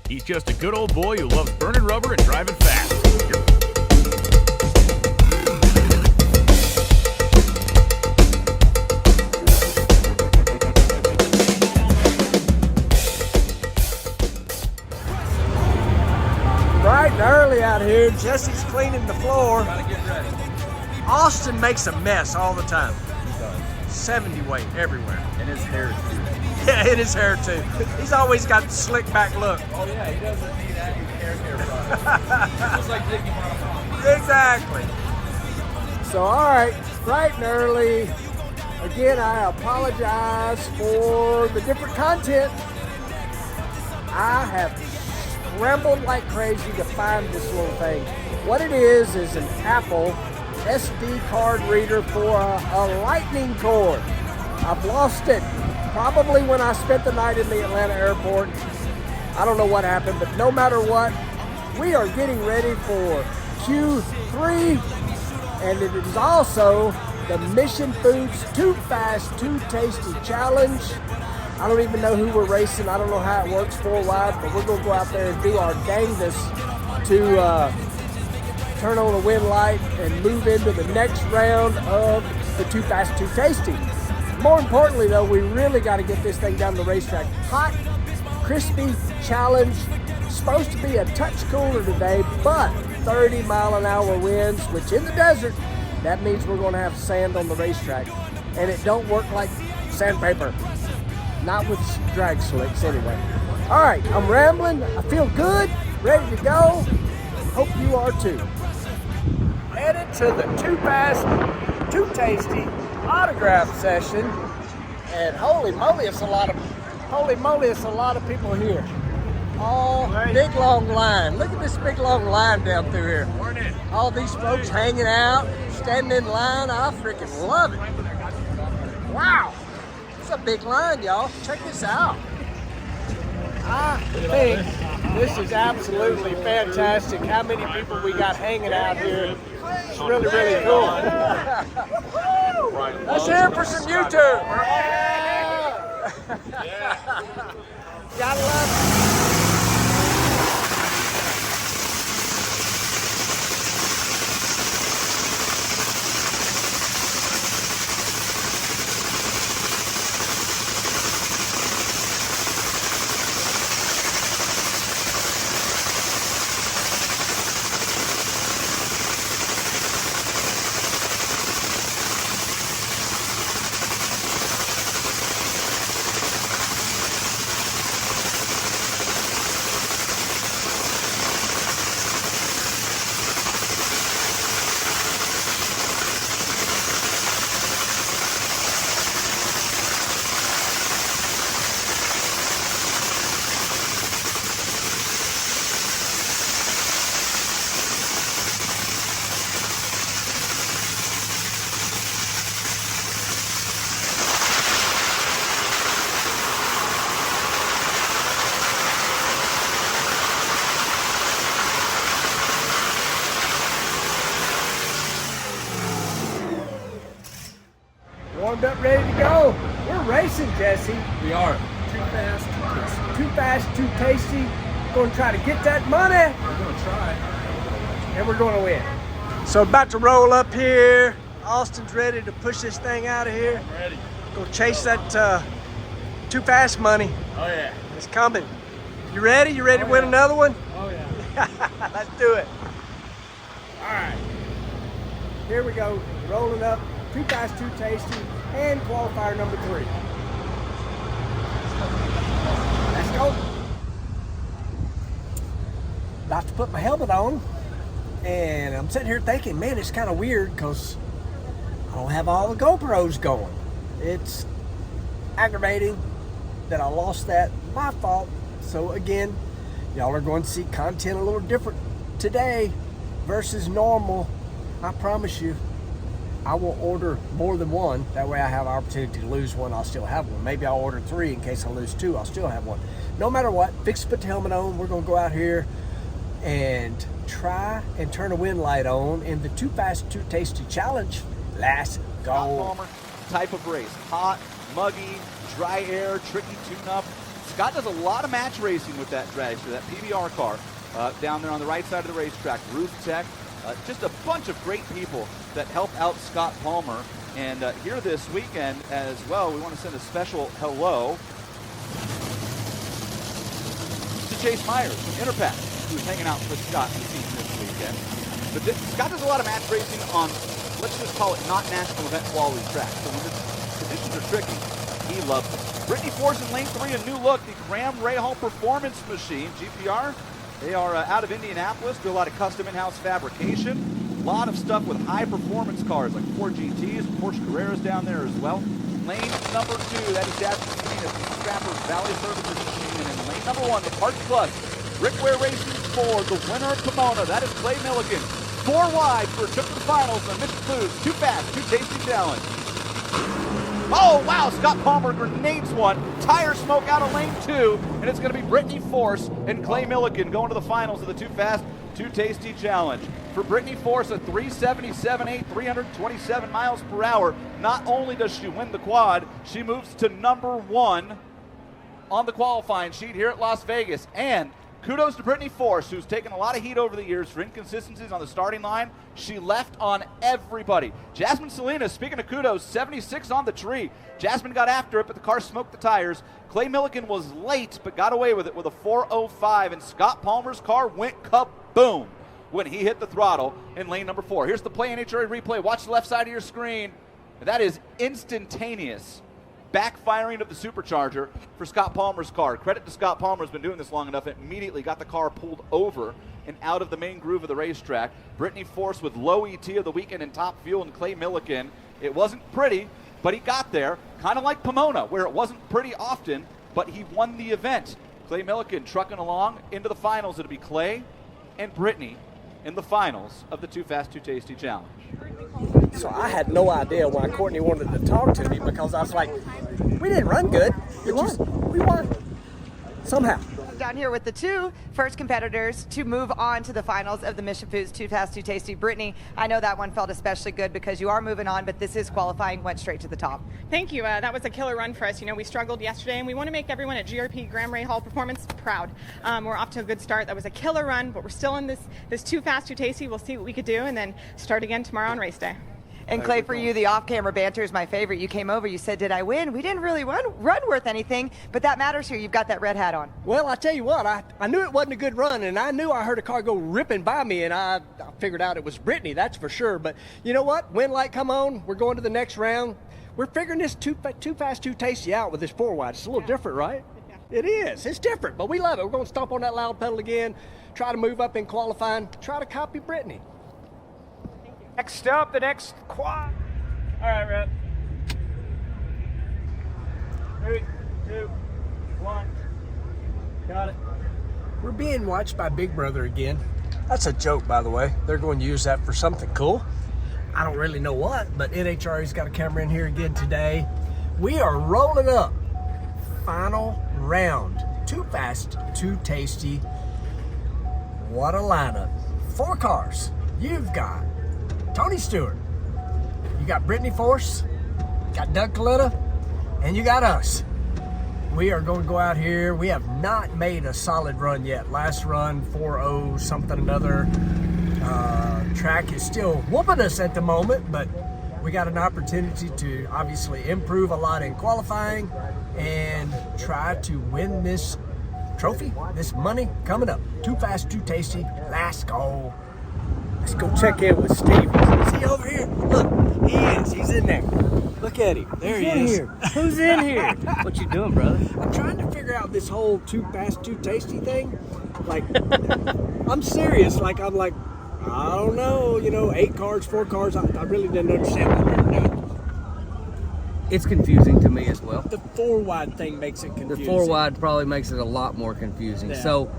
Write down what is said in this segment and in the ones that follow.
He's just a good old boy who loves burning rubber and driving fast. Bright and early out here. Jesse's cleaning the floor. Gotta get ready. Austin makes a mess all the time. He does. 70 weight everywhere. And his hair too. Yeah, in his hair too. He's always got the slick back look. Oh yeah, he doesn't need any hair product. Just like Diggy Mom. Exactly. So, all right, bright and early. Again, I apologize for the different content. I have scrambled like crazy to find this little thing. What it is an Apple SD card reader for a lightning cord. I've lost it probably when I spent the night in the Atlanta airport. I don't know what happened, but no matter what, we are getting ready for Q3, and it is also the Mission Foods Too Fast, Too Tasty Challenge. I don't even know who we're racing. I don't know how it works full wide, but we're going to go out there and do our dangest to turn on a win light and move into the next round of the Too Fast, Too Tasty. More importantly, though, we really got to get this thing down the racetrack. Hot, crispy challenge. Supposed to be a touch cooler today, but 30-mile-an-hour winds, which in the desert, that means we're going to have sand on the racetrack. And it don't work like sandpaper. Not with drag slicks, anyway. All right, I'm rambling. I feel good, ready to go. Hope you are too. Headed to the Too Fast, Too Tasty autograph session, and holy moly, it's a lot of people here. All big long line. Look at this big long line down through here. Morning. All these folks hanging out, standing in line. I freaking love it. Wow, it's a big line, y'all. Check this out. I think this is absolutely fantastic. How many people we got hanging out here? It's really, really cool. Let's hear it for some YouTube. Yeah. Gotta love it. Warmed up, ready to go. We're racing, Jesse. We are. Too fast, too tasty. Too fast, too tasty. Going to try to get that money. We're gonna try. And we're going to win. So about to roll up here. Austin's ready to push this thing out of here. I'm ready. Go chase that too fast money. Oh yeah. It's coming. You ready? You ready to win another one? Oh yeah. Let's do it. All right. Here we go. Rolling up. Too fast, too tasty. And qualifier number 3. Let's go. About to put my helmet on. And I'm sitting here thinking, man, it's kind of weird because I don't have all the GoPros going. It's aggravating that I lost that. My fault. So again, y'all are going to see content a little different today versus normal. I promise you, I will order more than one. That way I have an opportunity to lose one, I'll still have one. Maybe I'll order 3 in case I lose 2, I'll still have one. No matter what, fix to put the helmet on. We're gonna go out here and try and turn a wind light on in the Too Fast, Too Tasty Challenge. Let's go. Bomber type of race. Hot, muggy, dry air, tricky tune-up. Scott does a lot of match racing with that dragster, that PBR car, down there on the right side of the racetrack. Roof Tech, just a bunch of great people that help out Scott Palmer. And here this weekend as well, we want to send a special hello to Chase Myers from Interpack, who's hanging out with Scott this weekend. But Scott does a lot of match racing on, let's just call it not national event quality tracks. So when the conditions are tricky, he loves it. Brittany Force in lane 3, a new look, the Graham Rahal Performance Machine, GPR. They are out of Indianapolis, do a lot of custom in-house fabrication. A lot of stuff with high-performance cars like Ford GTs, Porsche Carreras down there as well. Lane number 2, that is Jasmine Salinas, the Strappers Valley Services Machine. And in lane number 1, the Parts Plus, Rickware Racing Ford, the winner of Pomona, that is Clay Milligan. 4 wide for a trip to the finals on Mission Foods, Too Fast, Too Tasty Challenge. Oh, wow, Scott Palmer grenades one. Tire smoke out of lane 2, and it's going to be Brittany Force and Clay Milligan going to the finals of the Too Fast, Too Tasty Challenge. For Brittany Force, a 377.8, 327 miles per hour. Not only does she win the quad, she moves to number 1 on the qualifying sheet here at Las Vegas. And kudos to Brittany Force, who's taken a lot of heat over the years for inconsistencies on the starting line. She left on everybody. Jasmine Salinas, speaking of kudos, 76 on the tree. Jasmine got after it, but the car smoked the tires. Clay Milligan was late, but got away with it with a 4:05, and Scott Palmer's car went kaboom when he hit the throttle in lane number 4. Here's the play NHRA replay. Watch the left side of your screen. That is instantaneous backfiring of the supercharger for Scott Palmer's car. Credit to Scott Palmer, has been doing this long enough. It immediately got the car pulled over and out of the main groove of the racetrack. Brittany Force with low ET of the weekend in top fuel, and Clay Milligan. It wasn't pretty, but he got there, kind of like Pomona, where it wasn't pretty often, but he won the event. Clay Milligan trucking along into the finals. It'll be Clay and Brittany in the finals of the Too Fast, Too Tasty Challenge. So I had no idea why Courtney wanted to talk to me, because I was like, we didn't run good. We won. Somehow. Down here with the 2 first competitors to move on to the finals of the Mission Foods Too Fast, Too Tasty. Brittany, I know that one felt especially good because you are moving on, but this is qualifying, went straight to the top. Thank you. That was a killer run for us. You know, we struggled yesterday, and we want to make everyone at GRP Graham Rahal Performance proud. We're off to a good start. That was a killer run, but we're still in this Too Fast, Too Tasty. We'll see what we could do, and then start again tomorrow on race day. And Clay, for you, the off-camera banter is my favorite. You came over, you said, did I win? We didn't really run worth anything, but that matters here. You've got that red hat on. Well, I tell you what, I knew it wasn't a good run, and I knew I heard a car go ripping by me, and I figured out it was Brittany, that's for sure. But you know what? Win light come on. We're going to the next round. We're figuring this too fast, too tasty out with this 4-wide. It's a little different, right? It is. It's different, but we love it. We're going to stomp on that loud pedal again, try to move up in qualifying, try to copy Brittany. Next up, the next quad. All right, Rep. 3, 2, 1. Got it. We're being watched by Big Brother again. That's a joke, by the way. They're going to use that for something cool. I don't really know what, but NHRA's got a camera in here again today. We are rolling up. Final round. Too Fast, Too Tasty. What a lineup. 4 cars. You've got Tony Stewart. You got Brittany Force. Got Doug Coletta. And you got us. We are going to go out here. We have not made a solid run yet. Last run, 4-0 something another. Track is still whooping us at the moment, but we got an opportunity to obviously improve a lot in qualifying and try to win this trophy, this money coming up. Too Fast, Too Tasty. Let's go. Let's go check in with Steve. Is he over here? Look, he is. He's in there. Look at him. There he is. Who's in here? What you doing, brother? I'm trying to figure out this whole Too Fast, Too Tasty thing. Like, I'm serious. Like, I don't know. You know, 8 cars, 4 cars. I really didn't understand what we were doing. It's confusing to me as well. The 4-wide thing makes it confusing. The 4-wide probably makes it a lot more confusing. Yeah. So,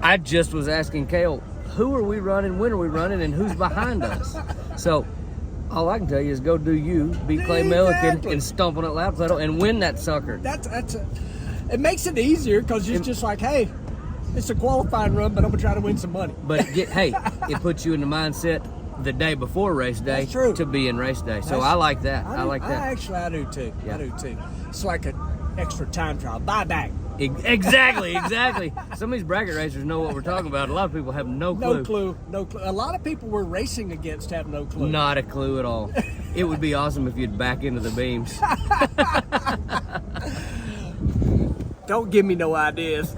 I just was asking Kale, who are we running, when are we running, and who's behind us? So, all I can tell you is go do you, beat Clay Milligan, and stomp on that lap pedal and win that sucker. It makes it easier because it's just like, hey, it's a qualifying run, but I'm gonna try to win some money. But it puts you in the mindset the day before race day to be in race day. So I like that. I like that. I do too. Yeah. I do too. It's like an extra time trial. Buyback. Exactly. Some of these bracket racers know what we're talking about. A lot of people have no clue. No clue. A lot of people we're racing against have no clue. Not a clue at all. It would be awesome if you'd back into the beams. Don't give me no ideas.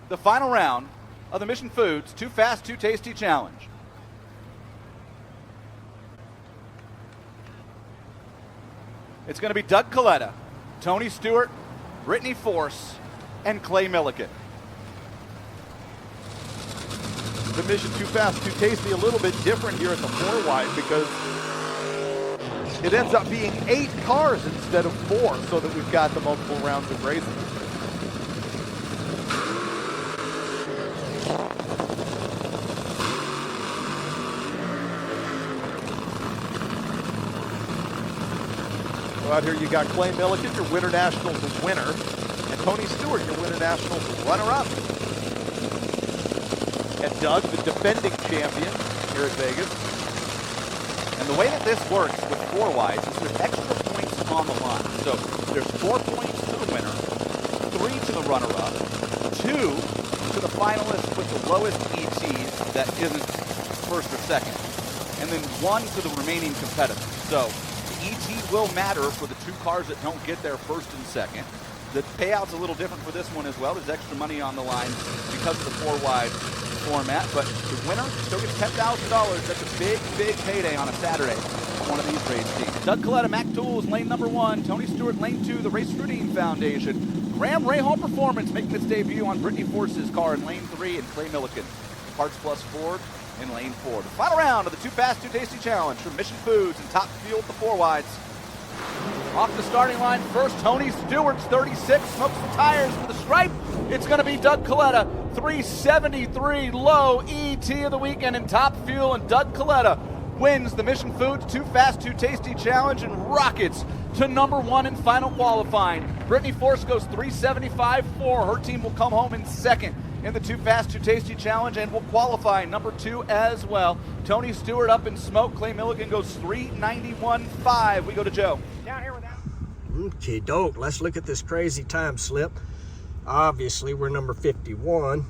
The final round of the Mission Foods Too Fast, Too Tasty Challenge. It's going to be Doug Coletta, Tony Stewart, Brittany Force, and Clay Milliken. The Mission Too Fast, Too Tasty a little bit different here at the 4 wide because it ends up being 8 cars instead of 4, so that we've got the multiple rounds of racing. Out here you got Clay Milliken, your Winter Nationals winner, and Tony Stewart, your Winter Nationals runner-up. And Doug, the defending champion here at Vegas. And the way that this works with 4 wides is there's extra points on the line. So there's 4 points to the winner, 3 to the runner-up, 2 to the finalist with the lowest ETs that isn't first or second, and then 1 to the remaining competitors. So ET will matter for the 2 cars that don't get there first and second. The payout's a little different for this one as well. There's extra money on the line because of the 4-wide format, but the winner still gets $10,000. That's a big, big payday on a Saturday on one of these race teams. Doug Coletta, Mac Tools, lane number 1. Tony Stewart, lane 2, the Race Routine Foundation. Graham Rahal Performance making its debut on Brittany Force's car in lane 3, and Clay Milliken, Parts Plus Ford, in lane 4. The final round of the Too Fast, Too Tasty Challenge from Mission Foods and Top Fuel at the 4 wides. Off the starting line first, Tony Stewart's 36, smokes the tires for the stripe. It's going to be Doug Coletta, 373 low ET of the weekend in Top Fuel, and Doug Coletta wins the Mission Foods Too Fast, Too Tasty Challenge and rockets to number 1 in final qualifying. Brittany Force goes 375.4. Her team will come home in second in the Too Fast, Too Tasty Challenge and will qualify number 2 as well. Tony Stewart up in smoke. Clay Milliken goes 391.5. We go to Joe. Down here with that. Okay, doke. Let's look at this crazy time slip. Obviously, we're number 51.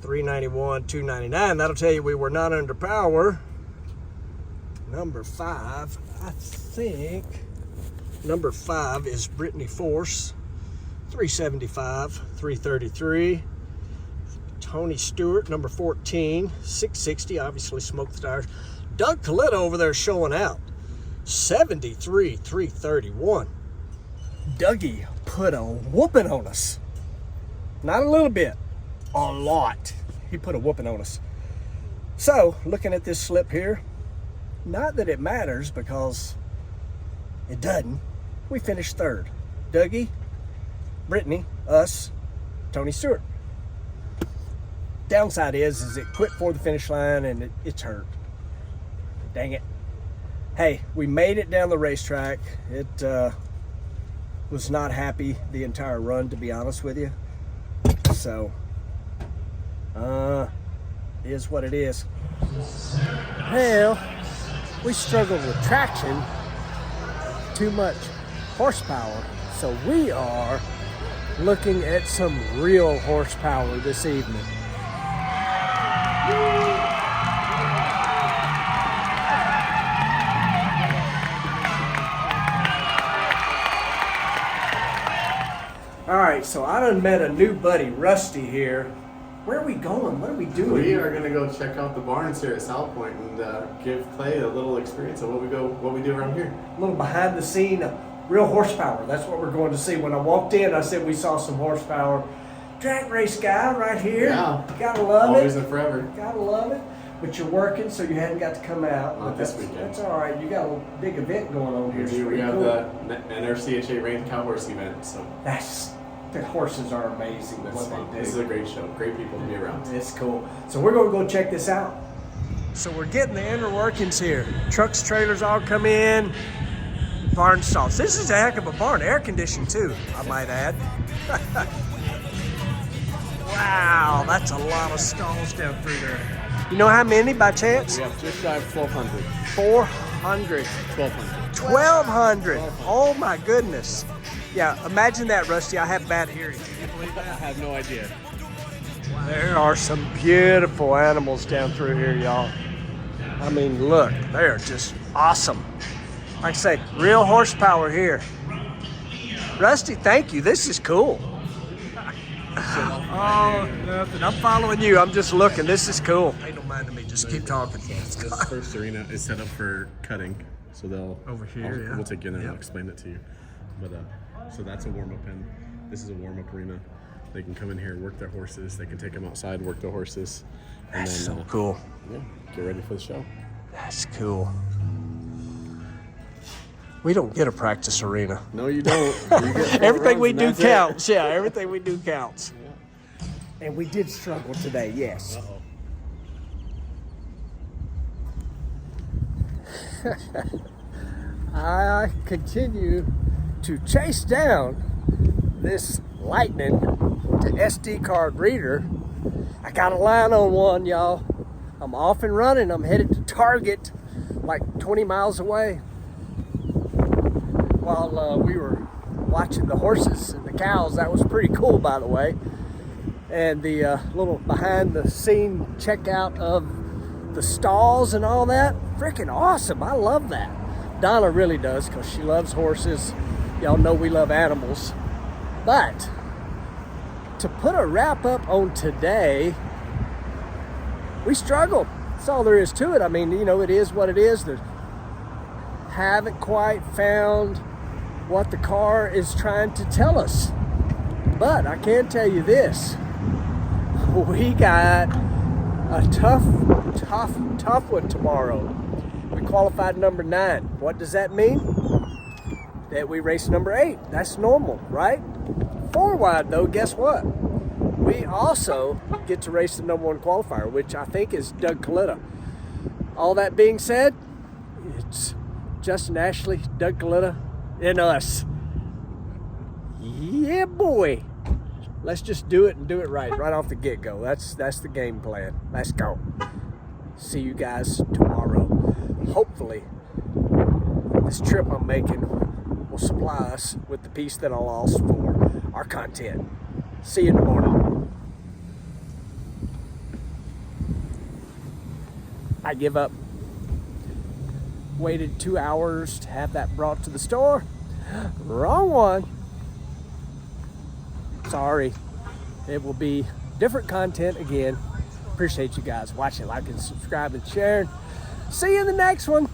391, 299. That'll tell you we were not under power. Number 5, I think. Number 5 is Brittany Force. 375, 333. Tony Stewart, number 14, 660, obviously smoked the tires. Doug Coletta over there showing out, 73, 331. Dougie put a whooping on us. Not a little bit, a lot. He put a whooping on us. So, looking at this slip here, not that it matters because it doesn't. We finished 3rd. Dougie, Brittany, us, Tony Stewart. Downside is it quit for the finish line and it's hurt. Dang it. Hey, we made it down the racetrack. It was not happy the entire run, to be honest with you. So, is what it is. Hell, we struggled with traction, too much horsepower. So we are looking at some real horsepower this evening. All right, so I done met a new buddy, Rusty, here. Where are we going? What are we doing? We are going to go check out the barns here at South Point and give Clay a little experience of what we do around here. A little behind the scene, real horsepower. That's what we're going to see. When I walked in, I said we saw some horsepower. Drag race guy right here. Yeah. Gotta love Always it. and forever. Gotta love it. But you're working, so you hadn't got to come out. Not this weekend. That's all right. You got a big event going on here. We have the NRCHA Rain Cow Horse event. So the horses are amazing. that's what fun. they do. This is a great show. Great people to be around. It's cool. So we're going to go check this out. So we're getting the inner workings here. Trucks, trailers all come in. Barn stalls. This is a heck of a barn. Air conditioned too, I might add. Wow, that's a lot of stalls down through there. You know how many by chance? We have just shy of 1,200. 400. 1,200. 1,200. Oh my goodness. Yeah, imagine that, Rusty. I have bad hearing. Can you believe that? I have no idea. There are some beautiful animals down through here, y'all. I mean, look, they are just awesome. Like I say, real horsepower here. Rusty, thank you. This is cool. Oh, nothing. I'm following you. I'm just looking. This is cool. Ain't no mind to me. Just keep talking. This first arena is set up for cutting, so they'll Over here, yeah. We'll take you in there and Yep. I'll explain it to you. But so that's a warm-up pen. This is a warm-up arena. They can come in here, work their horses. They can take them outside, work their horses. And That's then, so cool. Yeah, get ready for the show. That's cool. We don't get a practice arena. No, you don't. You get 4 Everything rounds we and do that's it. counts. Yeah, everything we do counts. And we did struggle today, yes. I continue to chase down this Lightning to SD card reader. I got a line on one, y'all. I'm off and running. I'm headed to Target, like 20 miles away. While we were watching the horses and the cows, that was pretty cool, by the way. And the little behind the scene checkout of the stalls and all that, freaking awesome. I love that. Donna really does, because she loves horses. Y'all know we love animals. But to put a wrap up on today, we struggled. That's all there is to it. I mean, you know, it is what it is. Haven't quite found what the car is trying to tell us. But I can tell you this. We got a tough one tomorrow. We qualified number 9. What does that mean? That we race number 8. That's normal, right? 4 wide though, guess what? We also get to race the number 1 qualifier, which I think is Doug Coletta. All that being said, it's Justin Ashley, Doug Coletta, and us. Yeah, boy. Let's just do it and do it right off the get-go. That's the game plan. Let's go. See you guys tomorrow. Hopefully, this trip I'm making will supply us with the piece that I lost for our content. See you in the morning. I give up. Waited 2 hours to have that brought to the store. Wrong one. Sorry. It will be different content again. Appreciate you guys watching, liking, subscribing, sharing. See you in the next one.